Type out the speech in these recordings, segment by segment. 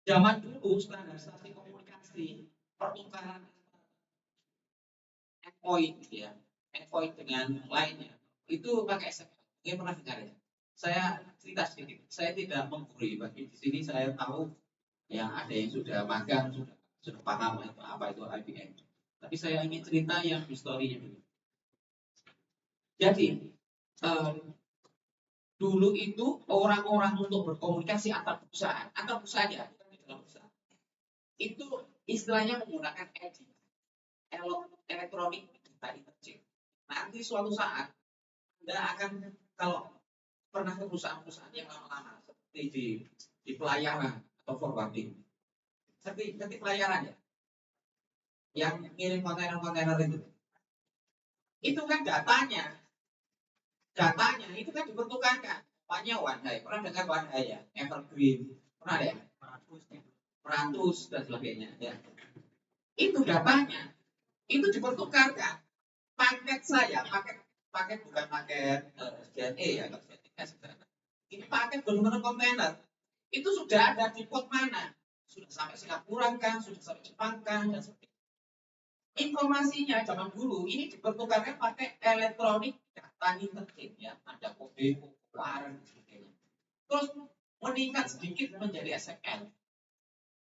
Zaman dulu standarisasi komunikasi pertukaran endpoint ya, endpoint dengan lainnya itu pakai SML. Mungkin pernah dengar ya. Saya cerita sedikit. Saya tidak menggurui, bagi di sini saya tahu yang ada yang sudah magang, sudah paham apa itu IBM. Tapi saya ingin cerita yang historinya dulu. Jadi dulu itu orang-orang untuk berkomunikasi antar perusahaan ya, bukan di dalam perusahaan, itu istilahnya menggunakan EDI, Electronic Data Interchange. Nanti suatu saat Anda akan, kalau pernah ke perusahaan-perusahaan yang lama-lama seperti di pelayaran atau forwarding, seperti pelayaran ya, yang ngirim kontainer-kontainer itu kan datanya itu kan dipertukarkan. Banyak One-High, pernah dengar One-High ya, Evergreen, pernah ya, Peratus dan sebagainya ya. Itu datanya itu dipertukarkan. Paket saya, paket bukan paket JNE ya, ini paket benar-benar kontainer. Itu sudah ada di port mana? Sudah sampai Singapura kan, sudah sampai Jepang kan, dan sebagainya. Informasinya zaman dulu ini dipertukarkan pakai elektronik data interchange ya, ada kode, dan sebagainya. Terus meningkat sedikit menjadi SML.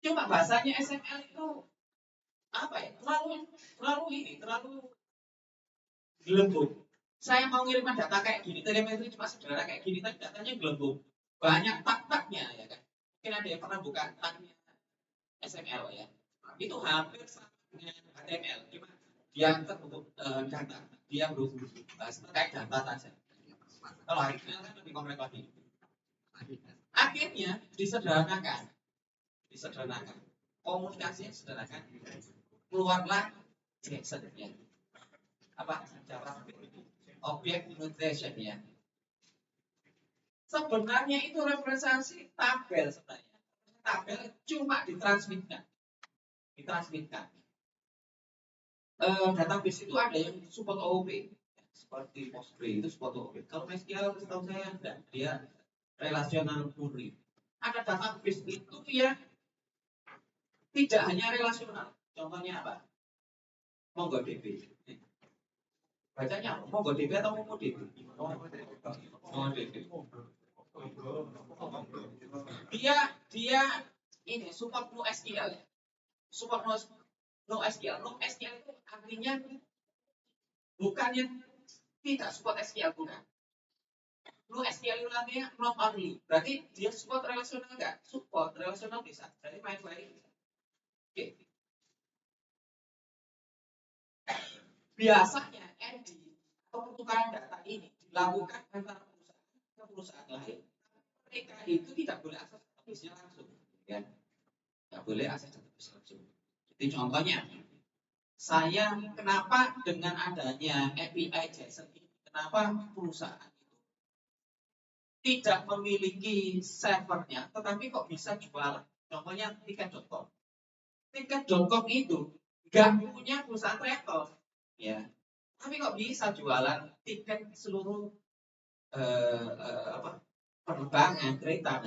Cuma bahasanya SML itu apa ya? Terlalu gelembung. Saya mau ngiriman data kayak gini, telemetri cuma sederhana kayak gini, tapi datanya gelembung. Banyak tak-taknya ya kan. Mungkin ada yang pernah buka taknya SML ya. Itu hampir sama dengan HTML, cuma dia terbentuk data, dia berhubung terkait data saja. Kalau HTML kan lebih kompleks lagi. Akhirnya disederhanakan, komunikasi yang sederhana, keluarlah JSON ya. Apa? Object notation ya. Sebenarnya itu representasi tabel sebenarnya. Tabel cuma ditransmitkan. Database itu ada yang support OOP, seperti Postgre itu support OOP. Kalau MySQL setahu saya enggak, dia relasional murni. Ada database itu yang tidak hanya relasional. Contohnya apa? MongoDB. Bacanya MongoDB atau MongoDB? MongoDB. Dia ini support NoSQL. Support NoSQL. NoSQL itu artinya bukannya tidak support SQL, bukan. NoSQL itu artinya not only. Berarti dia support relasional enggak? Support relasional bisa. Jadi main query bisa. Oke. Biasanya MD atau pertukaran data ini dilakukan antara perusahaan ke perusahaan lain. Mereka itu tidak boleh akses database-nya langsung, ya. Tidak boleh akses database langsung. Jadi contohnya, saya kenapa dengan adanya API JSON ini, kenapa perusahaan itu tidak memiliki servernya, tetapi kok bisa jualan? Contohnya tiket.com. Tiket.com itu nggak punya perusahaan travel, ya. Tapi kok bisa jualan tiket seluruh penerbangan, kereta.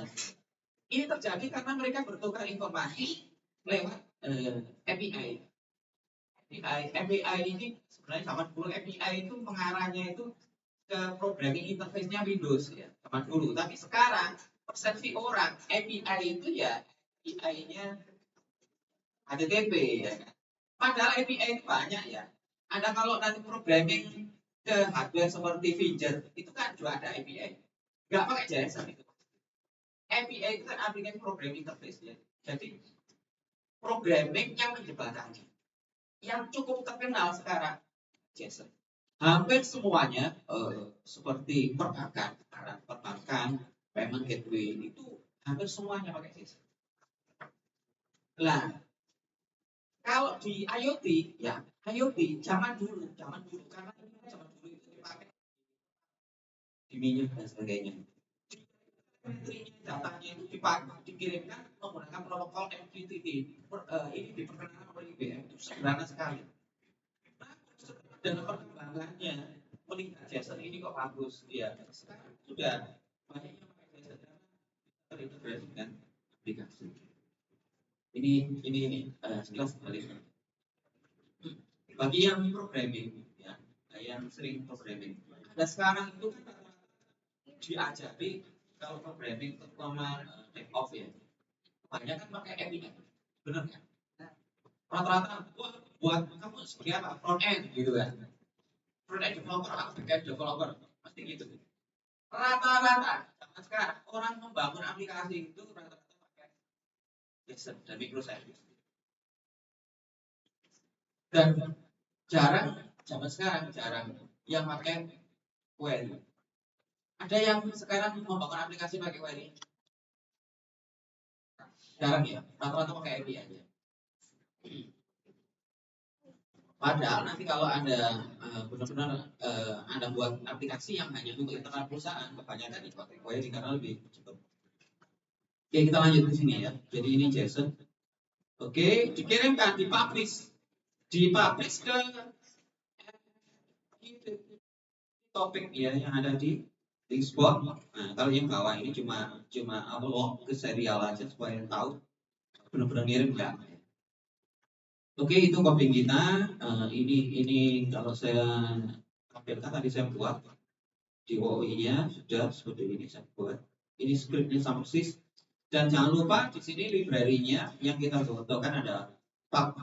Ini terjadi karena mereka bertukar informasi lewat API. API ini sebenarnya zaman dulu API itu mengarahnya itu ke programming interface-nya Windows ya, zaman dulu. Tapi sekarang persepsi orang API itu ya API-nya HTTP ya kan. Padahal API itu banyak ya. Ada kalau nanti programming ke hardware seperti Finger itu kan juga ada API. Nggak pakai JSON itu. API itu kan aplikasi programming interface ya. Jadi programming yang menyebarkannya. Yang cukup terkenal sekarang JSON. Hampir semuanya seperti perbankan, payment gateway itu hampir semuanya pakai JSON. Nah, kalau di IoT ya, IoT zaman dulu karena zaman dulu itu dipakai di minyak dan sebagainya. Datanya itu dikirimkan menggunakan protokol MQTT. Ini diperkenalkan oleh IBM, itu sederhana sekali. Dan perkembangannya melihat JSON ini kok bagus, ya. Sekarang sudah banyak yang pakai JSON terintegrasi dengan aplikasi. Ini sekilas balik. Bagi yang programming, ya, yang sering programming. Dan sekarang itu kan diajari kalau programming terutama take off ya, banyak kan pakai API, benar kan? Rata-rata buat kamu seperti apa front end gitu kan? Front end developer atau back end developer pasti gitu. Rata-rata zaman sekarang orang membangun aplikasi itu rata-rata pakai JSON dan microservice. Dan jarang zaman sekarang jarang yang pakai query. Ada yang sekarang membangun aplikasi pakai query? Jarang ya, rata-rata pakai API aja. Padahal nanti kalau Anda benar-benar Anda buat aplikasi yang hanya untuk internal perusahaan, kebanyakan itu pakai query karena lebih cepat. Oke, kita lanjut ke sini ya. Jadi ini JSON. Oke, dikirimkan, dipublish ke topik ya yang ada di Linkspot. Nah, kalau yang bawah ini cuma upload ke serial aja supaya tahu benar-benar ngirim enggak. Oke, itu coding kita. Ini kalau saya tampilkan tadi saya buat di OOI-nya sudah seperti ini saya buat. Ini scriptnya sama persis. Dan jangan lupa di sini library-nya yang kita butuhkan ada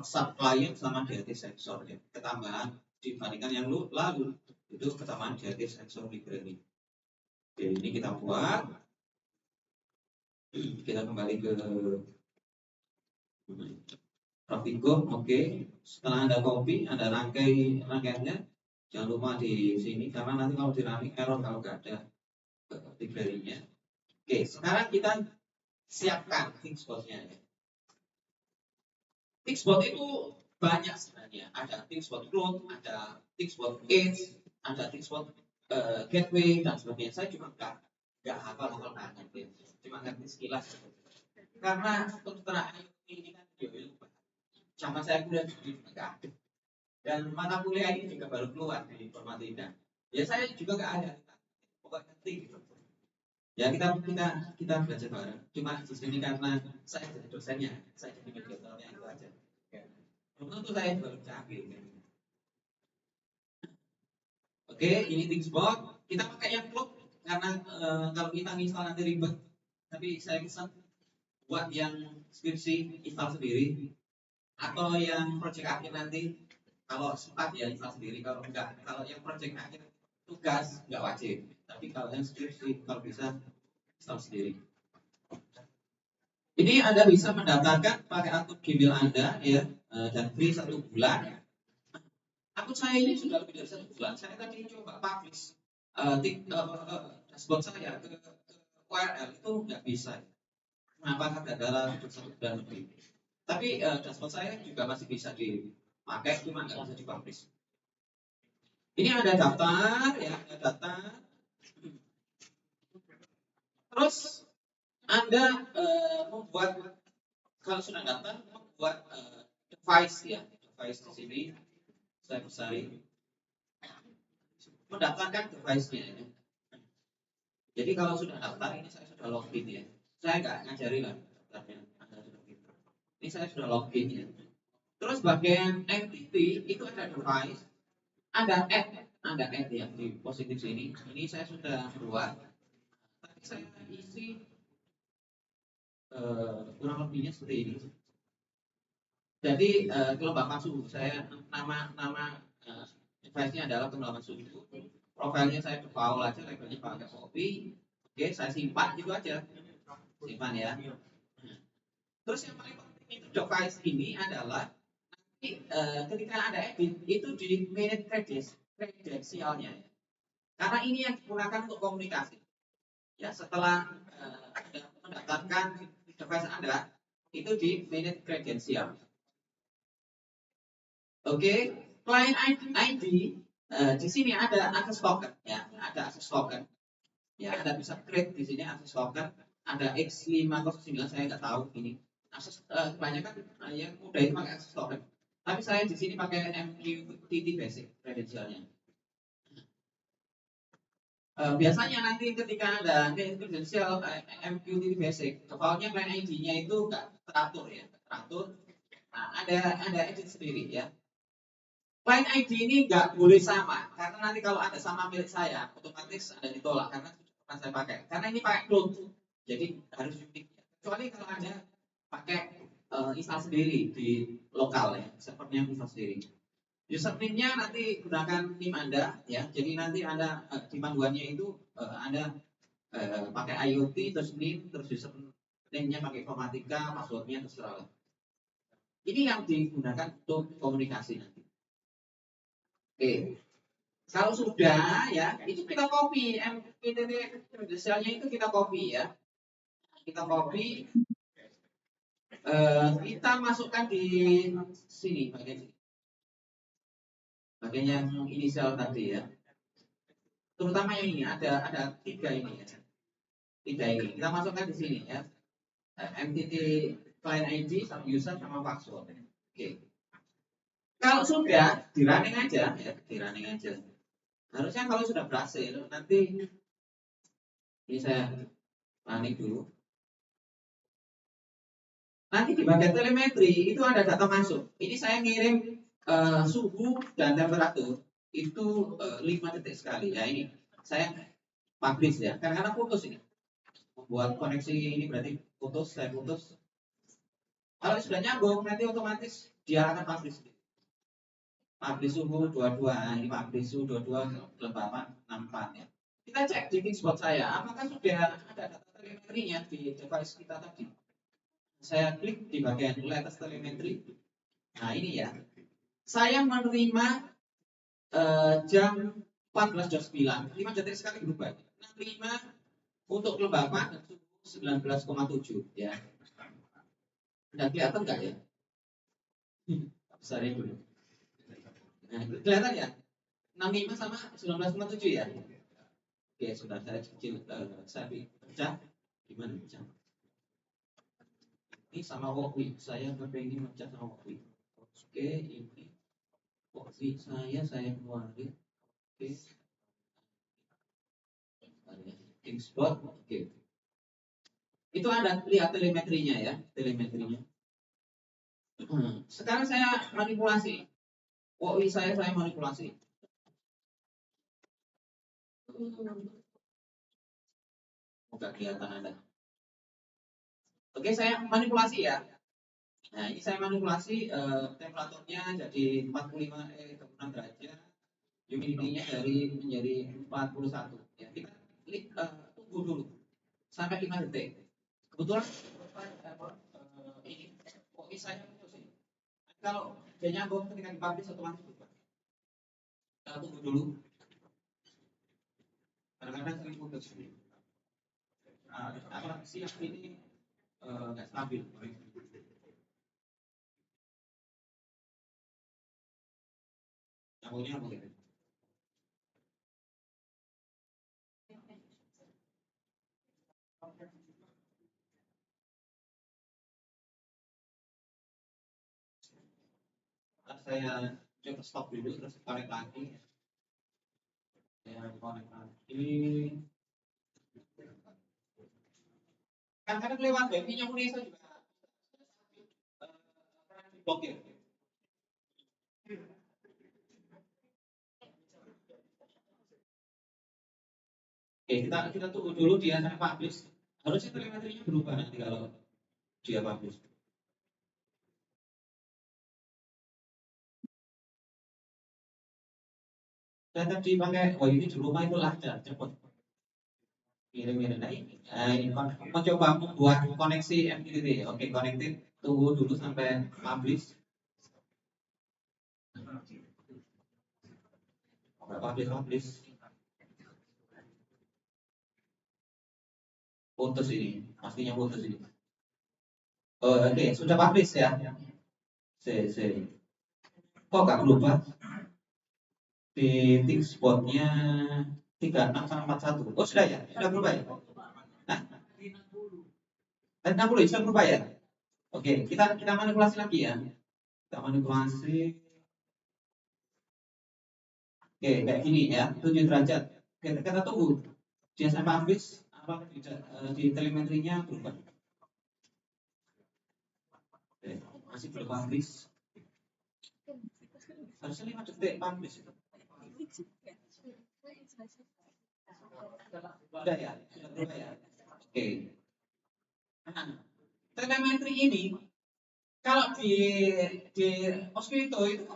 sub client sama DLT sensor ya. Ketambahan dibandingkan yang lalu itu ketambahan DLT sensor library. Oke, ini kita buat. Kita kembali ke Rafigo, oke. Setelah Anda copy, Anda rangkaiannya, jangan lupa di sini karena nanti kalau dirunning error kalau nggak ada library-nya. Oke, sekarang kita siapkan ThinkSpot-nya. ThinkSpot itu banyak sebenarnya. Ada ThinkSpot Cloud, ada ThinkSpot Edge, ada ThinkSpot Gateway dan sebagainya. Saya cuma nggak hafal banget, cuma ngerti sekilas. Karena untuk terakhir ini kan zaman saya kuliah di juga ada. Dan mata kuliah ini juga baru keluar di informatika. Ya saya juga nggak ada. Pokoknya ngerti gitu. Ya kita belajar bareng. Cuma di sini karena saya jadi dosennya, saya jadi mediatornya itu aja. Belum tentu saya baru capek. Oke, ini ThinkSpot. Kita pakai yang cloud karena kalau kita install nanti ribet. Tapi saya pesan buat yang skripsi install sendiri. Atau yang project akhir nanti kalau sempat ya install sendiri, kalau enggak, kalau yang project akhir tugas enggak wajib, tapi kalau yang skripsi kalau bisa install sendiri. Ini Anda bisa mendaftarkan pakai akun Gmail Anda ya, dan free 1 bulan. Akun saya ini sudah lebih dari 1 bulan. Saya tadi coba publish dashboard saya ke URL itu nggak bisa. Kenapa? Gara-gara 1 bulan lebih. Tapi dashboard saya juga masih bisa dipakai, cuma nggak bisa dipublish. Ini ada daftar, ya, ada daftar. Terus Anda membuat, kalau sudah daftar, membuat device ya, device di sini. Saya besarin. Mendaftarkan device-nya. Ya. Jadi kalau sudah daftar, ini saya sudah login ya. Saya nggak ngajari lah daftarnya. Ini saya sudah login ya. Terus bagian entity itu ada device, ada add ya di positif sini. Ini saya sudah buat. Tapi saya isi kurang lebihnya seperti ini. Jadi kelembapan suhu saya nama device-nya adalah kelembapan suhu. Profilnya saya default aja, labelnya pakai copy. Oke, saya simpan gitu aja. Simpan ya. Terus yang paling penting itu device ini adalah ketika ada edit itu di manage kredensialnya ya. Karena ini yang digunakan untuk komunikasi. Ya, setelah Anda mendaftarkan device Anda itu di manage kredensial. Oke, client ID di sini ada access token ya, ada access token. Ya, Anda bisa create di sini access token. Ada X509 saya nggak tahu ini. Akses kebanyakan yang mudah itu pakai access token. Tapi saya di sini pakai MQTT basic kredensialnya. Biasanya nanti ketika ada kredensial MQTT basic, defaultnya client ID-nya itu nggak teratur ya, teratur. Nah, ada edit sendiri ya. Client ID ini nggak boleh sama, karena nanti kalau ada sama milik saya, otomatis ada ditolak karena sudah pernah saya pakai. Karena ini pakai clone, jadi harus unik. Kecuali kalau ada pakai install sendiri di lokal ya, servernya install sendiri. Username-nya nanti gunakan NIM Anda ya. Jadi nanti Anda di panduannya itu Anda pakai IoT terus NIM terus username-nya pakai informatika, password-nya terserah. Ini yang digunakan untuk komunikasi nanti. Oke. Kalau sudah ya, itu kita copy MPTT credentialnya itu kita copy ya. Kita copy kita masukkan di sini bagian yang inisial tadi ya. Terutama yang ini ada 3 ini ya. 3 ini kita masukkan di sini ya. MTT client ID sama user sama password. Oke. Kalau sudah di running aja ya, di running aja. Harusnya kalau sudah berhasil nanti ini saya running dulu. Nanti di bagian telemetri itu ada data masuk. Ini saya ngirim suhu dan temperatur itu 5 detik sekali ya. Ini saya publish ya. Karena putus ini. Membuat koneksi ini berarti putus, saya putus. Kalau sudah nyambung nanti otomatis dia akan publish. Publish suhu 22, ini publish suhu 22 kelembapan 64 ya. Kita cek di Kingspot saya, apakah sudah ada data telemetrinya di device kita tadi. Saya klik di bagian latest telemetri. Nah ini ya. Saya menerima jam 14.09, 5 detik sekali berubah. 65 untuk kelembapan dan suhu 19,7 ya. Udah kelihatan nggak ya? Besarin dulu. Nah, kelihatan ya? 65 sama 19,7 ya? Oke, sudah saya kecil, saya pecah. Gimana pecah? Ini sama Wokwi, saya berpengen pecah sama Wokwi. Oke, ini Wokwi saya keluarin. Oke. Kingspot, oke. Itu ada lihat telemetrinya ya, telemetrinya. Sekarang saya manipulasi. Wokwi saya manipulasi. Enggak kelihatan ada. Oke, saya manipulasi ya. Nah, ini saya manipulasi temperaturnya jadi 45 derajat. Humidity-nya menjadi 41. Ya, kita tunggu dulu sampai 5 detik. Kebetulan ini Wokwi saya putus ini. Kalau dia nyambung ketika dipublish otomatis berubah. Kita tunggu dulu. Kadang-kadang sering putus. Siap ini nggak stabil. Nyambungnya apa gitu? Saya coba stop dulu terus connect lagi. Saya connect lagi. Kadang-kadang lewat wifi-nya Unesa juga diblokir. Oke, kita tunggu dulu dia akan publish. Harusnya telemetrinya berubah nanti kalau dia publish. Dan tadi pakai wifi di rumah itu lancar, cepat. Kirim-kirim. Nah ini mencoba membuat koneksi MQTT. Oke, connected. Tunggu dulu sampai publish. Publish. Putus ini, pastinya putus ini. Oke, sudah publish ya. Kok nggak berubah? Di Kingspot-nya 36 sama 41. Oh sudah ya, sudah berubah ya. Nah, 60 sudah berubah ya. Oke, kita manipulasi lagi ya. Kita manipulasi. Oke, kayak gini ya, 7 derajat. Kita tunggu. Dia sampai habis, apa di telemetrinya berubah. Masih belum publish. Harusnya 5 detik publish itu. Sudah ya? Sudah berubah ya? Oke. Nah, telemetri ini kalau di Mosquito itu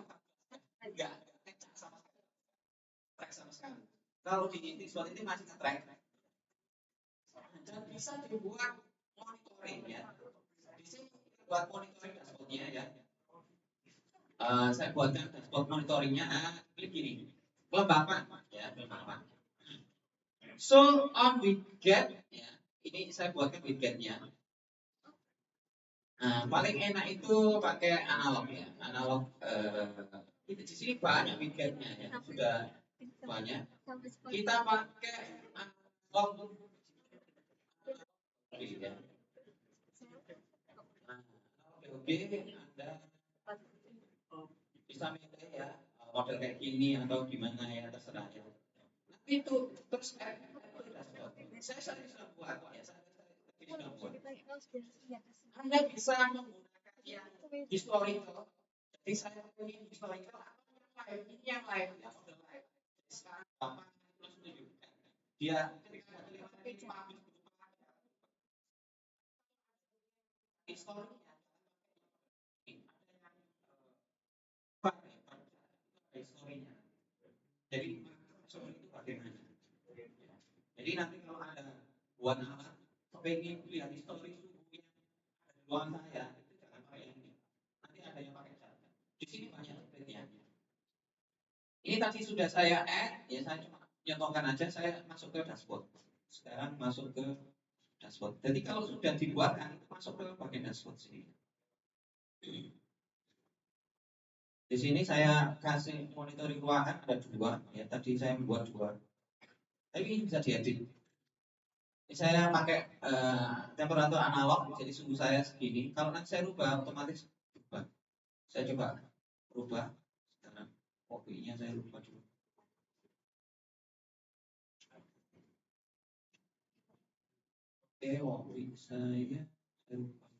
enggak track sama sekali. Kalau di Tixbot ini masih track. Dan bisa dibuat monitoring ya. Di sini buat monitoring dashboardnya ya. Saya buatkan dashboard monitoringnya. Klik gini, kelembapan ya, kelembapan. So on widget ya, ini saya buatkan widgetnya. Nah, paling enak itu pakai analog ya, analog. Di sini banyak widgetnya ya, sudah banyak. Kita pakai analog. Ya. Oke, Anda bisa milih ya model kayak gini atau gimana ya, terserah ya. Nanti itu terus saya sudah buat ya, saya buat. Anda bisa menggunakan yang historical. Jadi saya punya historical atau yang live. Ini yang live ya, model live. Sekarang Bapak terus tunjukkan. Dia ketika historinya historinya. Jadi itu bagaimana? Jadi nanti kalau ada buat alat pengen lihat histori suhunya ada di ruang saya, itu jangan pakai ini. Nanti ada yang pakai catatan. Di sini banyak template-nya. Ini tadi sudah saya add, ya saya cuma nyontohkan aja, saya masuk ke dashboard. Sekarang masuk ke dashboard. Jadi kalau sudah dibuatkan, itu masuk ke bagian dashboard sini. Di sini saya kasih monitoring ruangan ada 2, ya tadi saya membuat 2. Tapi ini bisa diedit. Ini saya pakai temperatur analog, jadi suhu saya segini. Kalau nanti saya rubah, otomatis berubah. Saya coba rubah. Sekarang kopinya saya rubah dulu. Oke, kopi saya rubah.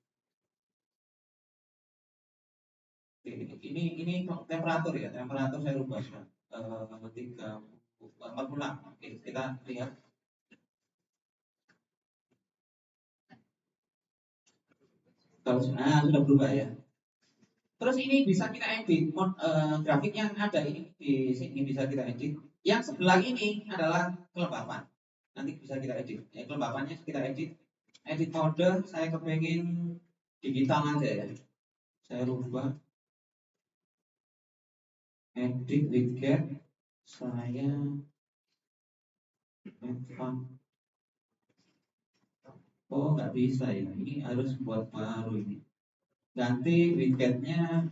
Ini temperatur ya, temperatur saya rubah sudah 46. Oke, kita lihat. Nah, sudah berubah ya. Terus ini bisa kita edit grafik yang ada ini di sini bisa kita edit. Yang sebelah ini adalah kelembapan. Nanti bisa kita edit. Ya, kelembapannya kita edit. Edit mode saya kepengen digital aja ya. Saya rubah. Edit widget saya oh nggak bisa ya, ini harus buat baru ini. Ganti widgetnya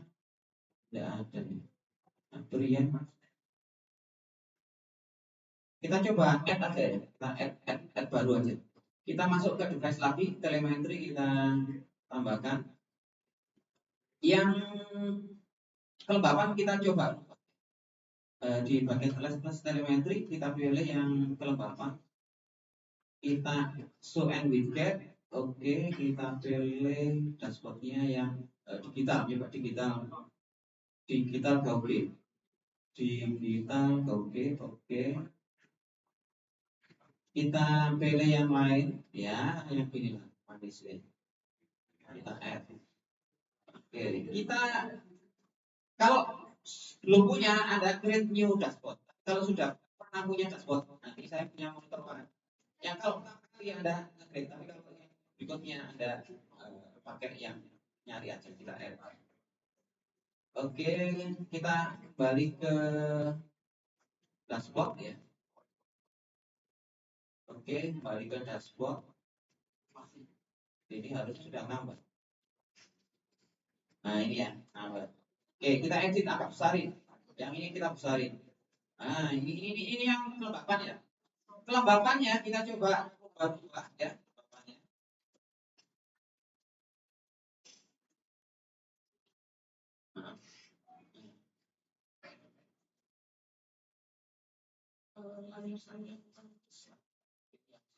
tidak ada nih. Berian mas. Kita coba add aja ya, kita add baru aja. Kita masuk ke device lagi, telemetri kita tambahkan. Yang kelembapan kita coba di bagian plus telemetri kita pilih yang kelembapan. Kita show and widget, oke, kita pilih dashboardnya yang digital, coba digital oke, digital oke. Kita pilih yang lain, ya, yang ini lah, manis ya. Kita add. Oke, kita kalau belum punya ada create new dashboard. Kalau sudah pernah punya dashboard, nanti saya punya monitor banget. Yang kalau pertama kali ada create, tapi kalau berikutnya ada pakai yang nyari aja kita add. Oke, kita balik ke dashboard ya. Oke, balik ke dashboard. Ini harus sudah nambah. Nah ini ya, nambah. Oke, kita edit agak besarin. Yang ini kita besarin. Nah, ini yang kelembapan ya. Kelembapannya kita coba ubah ya.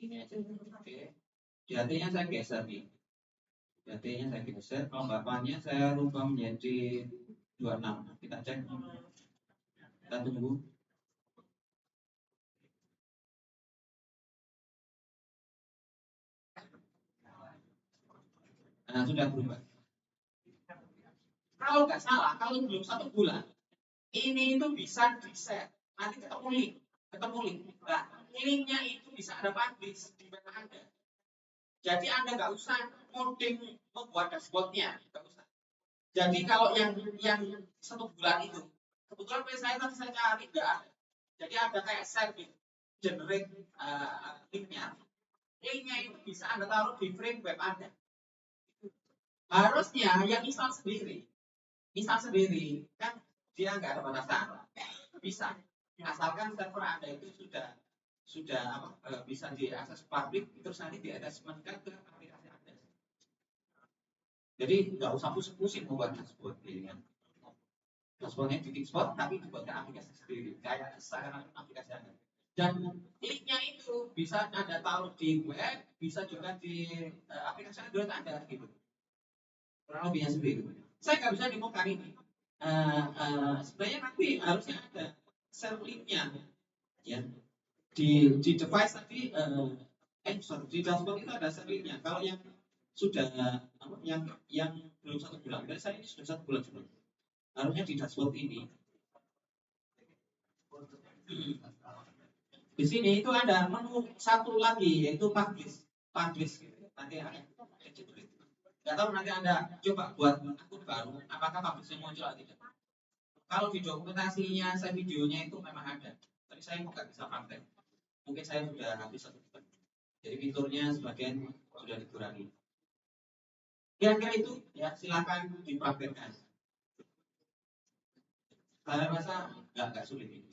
Ini aja. Oke. Jadinya saya geser nih. Ya, T-nya saya geser, kalau bapaknya saya rubah menjadi 26. Kita cek, kita tunggu. Nah, sudah berubah. Kalau nggak salah, kalau belum 1 bulan, ini itu bisa di set. Nanti ketemu link. Nah, linknya itu bisa ada publish di web Anda. Jadi Anda nggak usah coding membuat dashboardnya, nggak usah. Jadi kalau yang 1 bulan itu, kebetulan saya tadi saya cari nggak ada. Jadi ada kayak share gitu, generate linknya. Linknya itu bisa Anda taruh di frame web Anda. Harusnya yang install sendiri kan dia nggak ada batasan, bisa asalkan server Anda itu sudah bisa diakses publik, terus nanti diatasmenkan ke aplikasi Anda. Jadi nggak usah pusing-pusing membuat dashboard ini kan. Dashboardnya di export tapi dibuat ke aplikasi sendiri kayak sekarang aplikasi Anda. Dan linknya itu bisa Anda taruh di web, bisa juga di aplikasi Android Anda gitu. Kurang lebihnya seperti itu. Saya nggak bisa demokan ini. Sebenarnya nanti harusnya ada share linknya, ya. Di device tadi, di dashboard itu ada share linknya. Kalau yang sudah yang belum 1 bulan, dari saya ini sudah 1 bulan sebelum. Harusnya di dashboard ini. Di sini itu ada menu satu lagi yaitu publish. Nanti ada. Nggak tahu nanti Anda coba buat akun baru, apakah publishnya muncul atau tidak. Kalau di dokumentasinya saya videonya itu memang ada, tapi saya nggak bisa praktek. Mungkin saya sudah habis 1 bulan. Jadi fiturnya sebagian sudah dikurangi. Kira-kira itu ya, silakan dipraktekkan. Saya rasa nggak sulit ini.